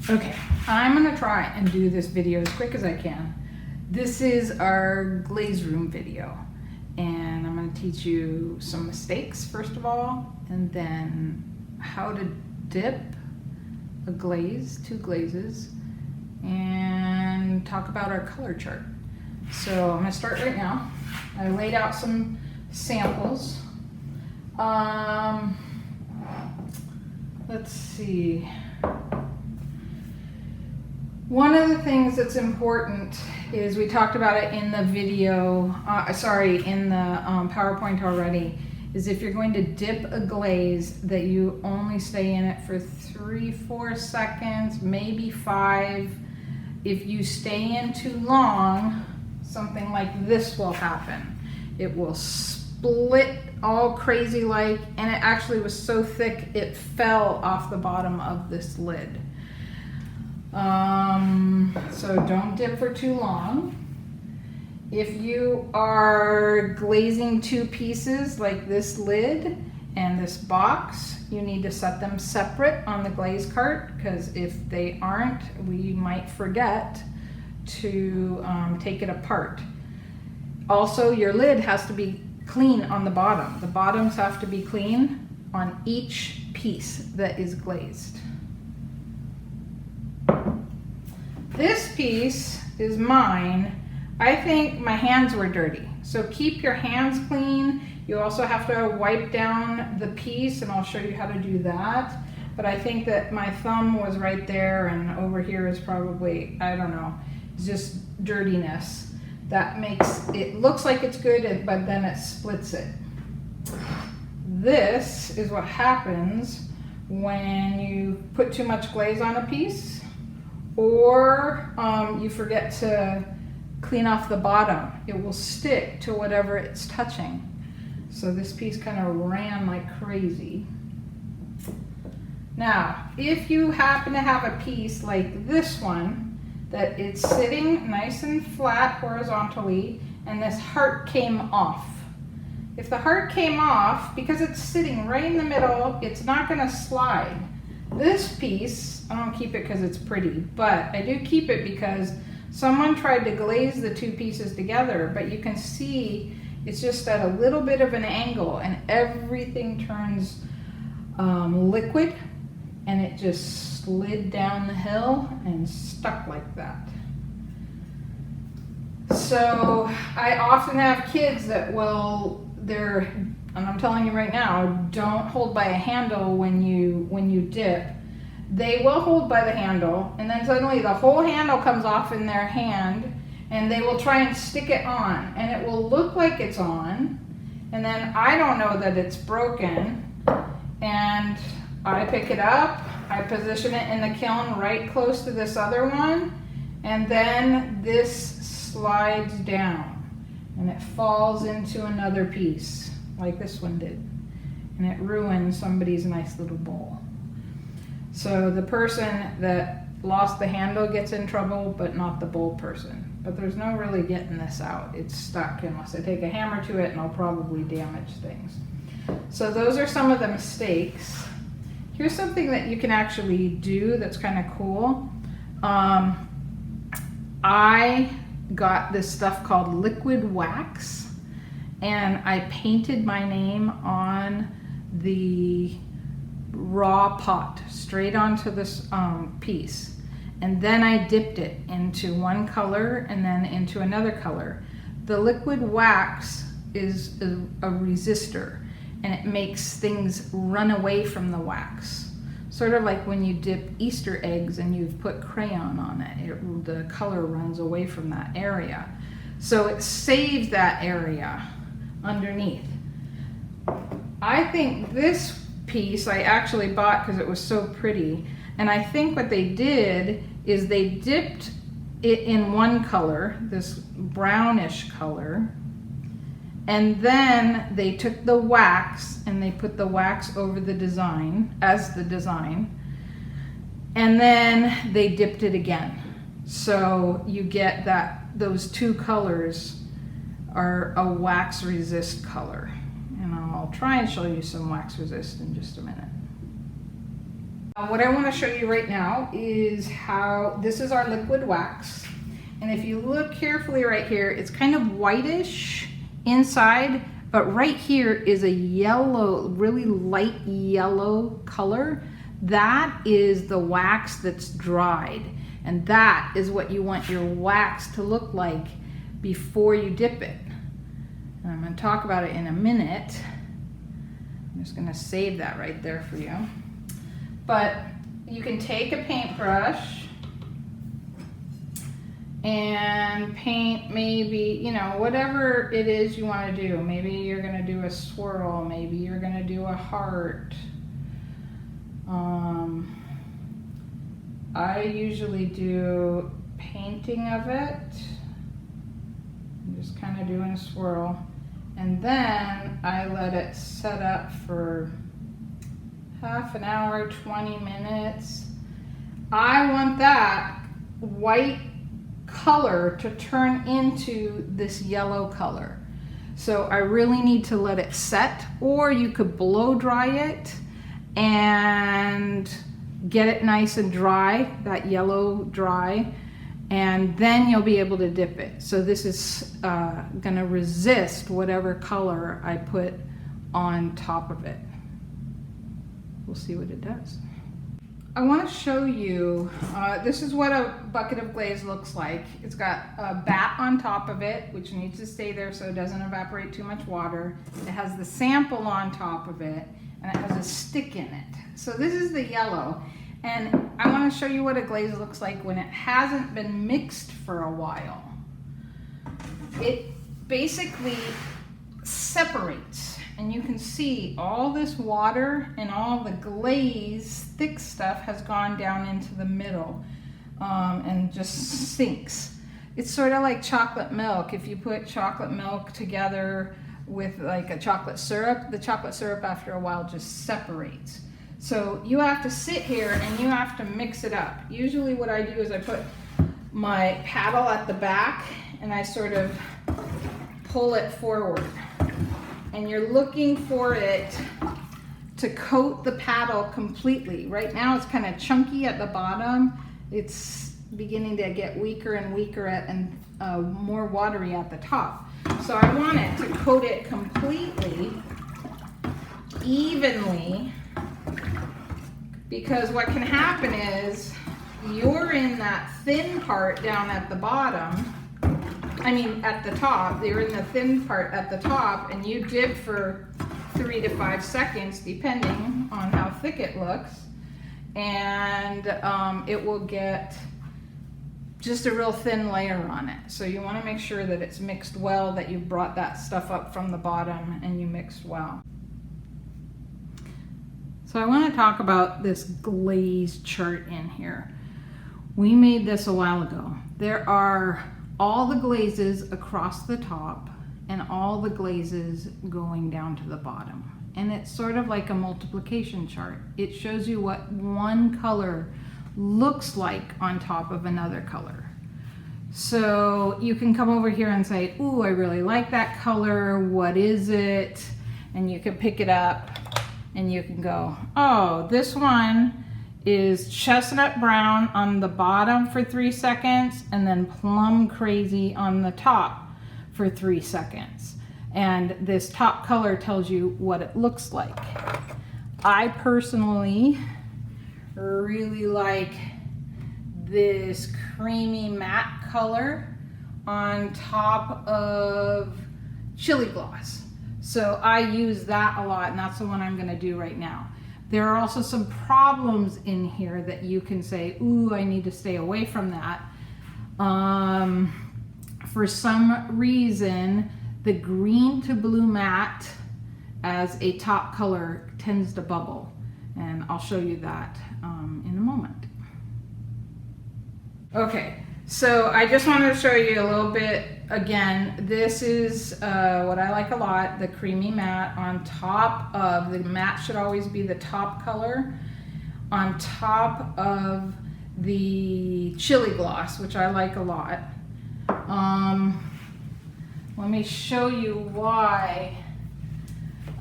Okay, I'm gonna try and do this video as quick as I can. This is our glaze room video, and I'm gonna teach you some mistakes first of all, and then how to dip a glaze, 2 glazes, and talk about our color chart. So I'm gonna start right now. I laid out some samples. Let's see. One of the things that's important is, we talked about it in the video, in the PowerPoint already, is if you're going to dip a glaze, that you only stay in it for 3-4 seconds, maybe 5. If you stay in too long, something like this will happen. It will split all crazy like, and it actually was so thick it fell off the bottom of this lid. So don't dip for too long. If you are glazing 2 pieces like this lid and this box, you need to set them separate on the glaze cart, because if they aren't, we might forget to take it apart. Also, your lid has to be clean on the bottom. The bottoms have to be clean on each piece that is glazed. This piece is mine. I think my hands were dirty, so keep your hands clean. You also have to wipe down the piece, and I'll show you how to do that. But I think that my thumb was right there, and over here is probably, I don't know, it's just dirtiness. That makes it looks like it's good, but then it splits it. This is what happens when you put too much glaze on a piece, or you forget to clean off the bottom. It will stick to whatever it's touching. So this piece kind of ran like crazy. Now, if you happen to have a piece like this one, that it's sitting nice and flat horizontally, and this heart came off. If the heart came off, because it's sitting right in the middle, it's not gonna slide. This piece, I don't keep it because it's pretty, but I do keep it because someone tried to glaze the 2 pieces together, but you can see it's just at a little bit of an angle, and everything turns liquid, and it just slid down the hill and stuck like that. So I often have kids that and I'm telling you right now, don't hold by a handle when you dip. They will hold by the handle, and then suddenly the whole handle comes off in their hand, and they will try and stick it on, and it will look like it's on, and then I don't know that it's broken, and I pick it up, I position it in the kiln right close to this other one, and then this slides down, and it falls into another piece, like this one did, and it ruins somebody's nice little bowl. So the person that lost the handle gets in trouble, but not the bowl person. But there's no really getting this out. It's stuck unless I take a hammer to it, and I'll probably damage things. So those are some of the mistakes. Here's something that you can actually do that's kind of cool. I got this stuff called liquid wax, and I painted my name on the raw pot straight onto this piece, and then I dipped it into one color and then into another color. The liquid wax is a resistor, and it makes things run away from the wax, sort of like when you dip Easter eggs and you've put crayon on it, the color runs away from that area, so it saves that area underneath. I think this piece I actually bought because it was so pretty, and I think what they did is they dipped it in one color, this brownish color, and then they took the wax and they put the wax over the design as the design, and then they dipped it again, so you get that those 2 colors are a wax resist color. And I'll try and show you some wax resist in just a minute. What I want to show you right now is how this is our liquid wax. And if you look carefully right here, it's kind of whitish inside, but right here is a yellow, really light yellow color. That is the wax that's dried. And that is what you want your wax to look like before you dip it. And I'm going to talk about it in a minute. I'm just going to save that right there for you. But you can take a paintbrush and paint maybe, you know, whatever it is you want to do. Maybe you're going to do a swirl. Maybe you're going to do a heart. I usually do painting of it. I'm just kind of doing a swirl. And then I let it set up for half an hour, 20 minutes. I want that white color to turn into this yellow color. So I really need to let it set, or you could blow dry it and get it nice and dry, that yellow dry, and then you'll be able to dip it. So this is gonna resist whatever color I put on top of it. We'll see what it does. I want to show you, this is what a bucket of glaze looks like. It's got a bat on top of it, which needs to stay there so it doesn't evaporate too much water. It has the sample on top of it, and it has a stick in it. So this is the yellow. And I want to show you what a glaze looks like when it hasn't been mixed for a while. It basically separates, and you can see all this water and all the glaze, thick stuff, has gone down into the middle and just sinks. It's sort of like chocolate milk. If you put chocolate milk together with like a chocolate syrup, the chocolate syrup after a while just separates. So you have to sit here and you have to mix it up. Usually what I do is I put my paddle at the back and I sort of pull it forward. And you're looking for it to coat the paddle completely. Right now it's kind of chunky at the bottom. It's beginning to get weaker and weaker and more watery at the top. So I want it to coat it completely, evenly, because what can happen is you're in that thin part down at the bottom, at the top, you're in the thin part at the top, and you dip for 3 to 5 seconds, depending on how thick it looks, and it will get just a real thin layer on it. So you want to make sure that it's mixed well, that you brought that stuff up from the bottom and you mixed well. So I want to talk about this glaze chart in here. We made this a while ago. There are all the glazes across the top and all the glazes going down to the bottom. And it's sort of like a multiplication chart. It shows you what one color looks like on top of another color. So you can come over here and say, ooh, I really like that color. What is it? And you can pick it up and you can go, oh, this one is chestnut brown on the bottom for 3 seconds and then plum crazy on the top for 3 seconds. And this top color tells you what it looks like. I personally really like this creamy matte color on top of chili gloss. So I use that a lot, and that's the one I'm gonna do right now. There are also some problems in here that you can say, ooh, I need to stay away from that. For some reason, the green to blue matte as a top color tends to bubble. And I'll show you that in a moment. Okay, so I just wanted to show you a little bit. Again, this is what I like a lot, the creamy matte on top of, the matte should always be the top color, on top of the chili gloss, which I like a lot. Let me show you why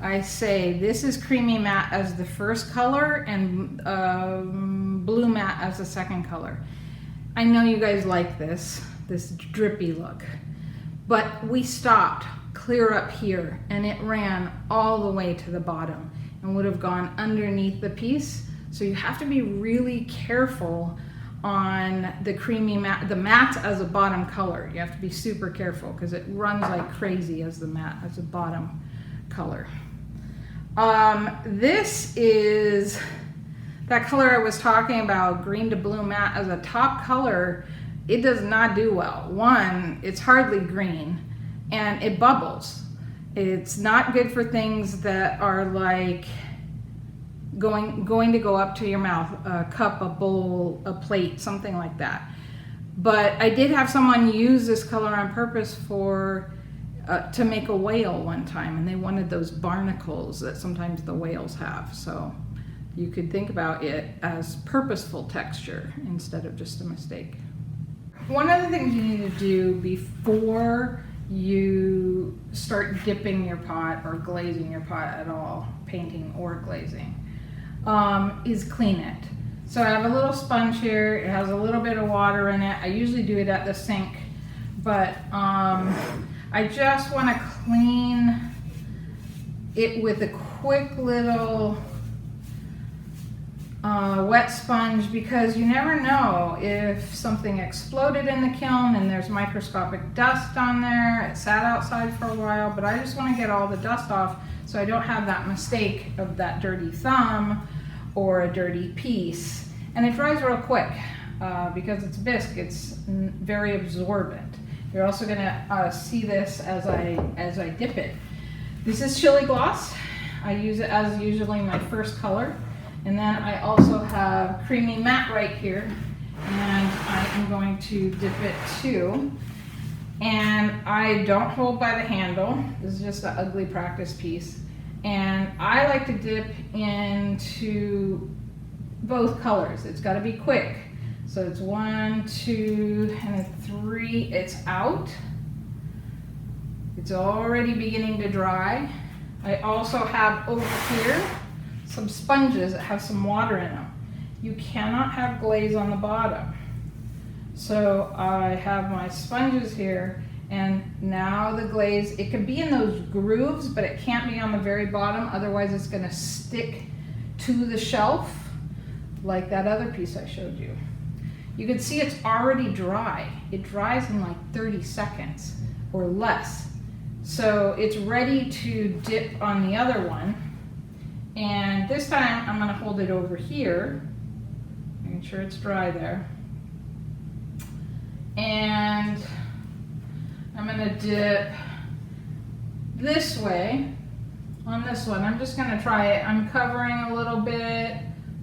I say this is creamy matte as the first color and blue matte as the second color. I know you guys like this drippy look, but we stopped clear up here and it ran all the way to the bottom and would have gone underneath the piece. So you have to be really careful on the creamy matte, the matte as a bottom color. You have to be super careful because it runs like crazy as the matte as a bottom color. This is that color I was talking about, green to blue matte as a top color. It does not do well. One, it's hardly green and it bubbles. It's not good for things that are like going to go up to your mouth, a cup, a bowl, a plate, something like that. But I did have someone use this color on purpose for to make a whale one time, and they wanted those barnacles that sometimes the whales have. So you could think about it as purposeful texture instead of just a mistake. One of the things you need to do before you start dipping your pot or glazing your pot at all, painting or glazing, is clean it. So I have a little sponge here. It has a little bit of water in it. I usually do it at the sink, but I just want to clean it with a quick little wet sponge, because you never know if something exploded in the kiln and there's microscopic dust on there. It sat outside for a while, but I just want to get all the dust off so I don't have that mistake of that dirty thumb or a dirty piece. And it dries real quick because it's bisque. It's very absorbent. You're also going to see this as I dip it. This is chili gloss. I use it as usually my first color. And then I also have creamy matte right here, and I am going to dip it too. And I don't hold by the handle. This is just an ugly practice piece. And I like to dip into both colors. It's got to be quick. So it's 1, 2, and 3. It's out. It's already beginning to dry. I also have over here some sponges that have some water in them. You cannot have glaze on the bottom. So I have my sponges here, and now the glaze, it can be in those grooves, but it can't be on the very bottom, otherwise it's going to stick to the shelf like that other piece I showed you. You can see it's already dry. It dries in like 30 seconds or less. So it's ready to dip on the other one. And this time I'm going to hold it over here, making sure it's dry there. And I'm going to dip this way on this one. I'm just going to try it. I'm covering a little bit.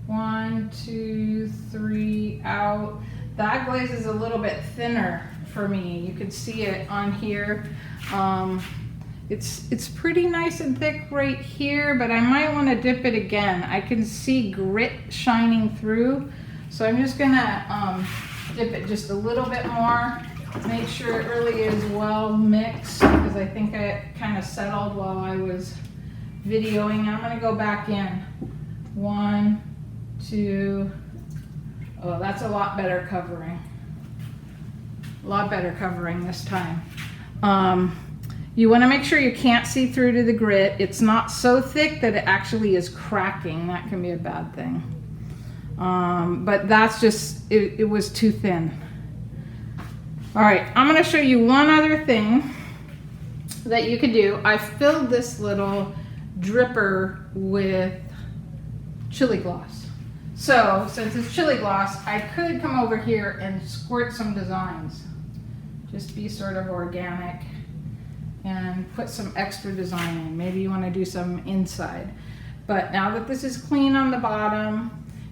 1, 2, 3, out. That glaze is a little bit thinner for me. You can see it on here. It's pretty nice and thick right here, but I might want to dip it again. I can see grit shining through, so I'm just gonna dip it just a little bit more. Make sure it really is well mixed, because I think it kind of settled while I was videoing. I'm gonna go back in. 1, 2. Oh, that's a lot better covering. A lot better covering this time. You want to make sure you can't see through to the grit. It's not so thick that it actually is cracking. That can be a bad thing. But that's just, it was too thin. All right, I'm going to show you one other thing that you could do. I filled this little dripper with chili gloss. So since it's chili gloss, I could come over here and squirt some designs. Just be sort of organic and put some extra design in. Maybe you want to do some inside. But now that this is clean on the bottom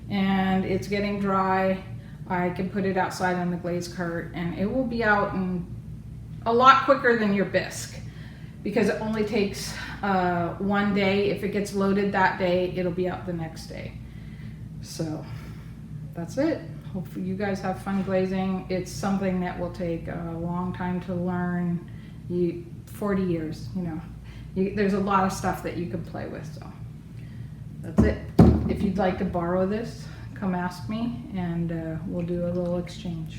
and it's getting dry, I can put it outside on the glaze cart, and it will be out in a lot quicker than your bisque, because it only takes 1 day. If it gets loaded that day, it'll be out the next day. So that's it. Hopefully you guys have fun glazing. It's something that will take a long time to learn. 40 years, you know. there's a lot of stuff that you can play with. So that's it. If you'd like to borrow this, come ask me and we'll do a little exchange.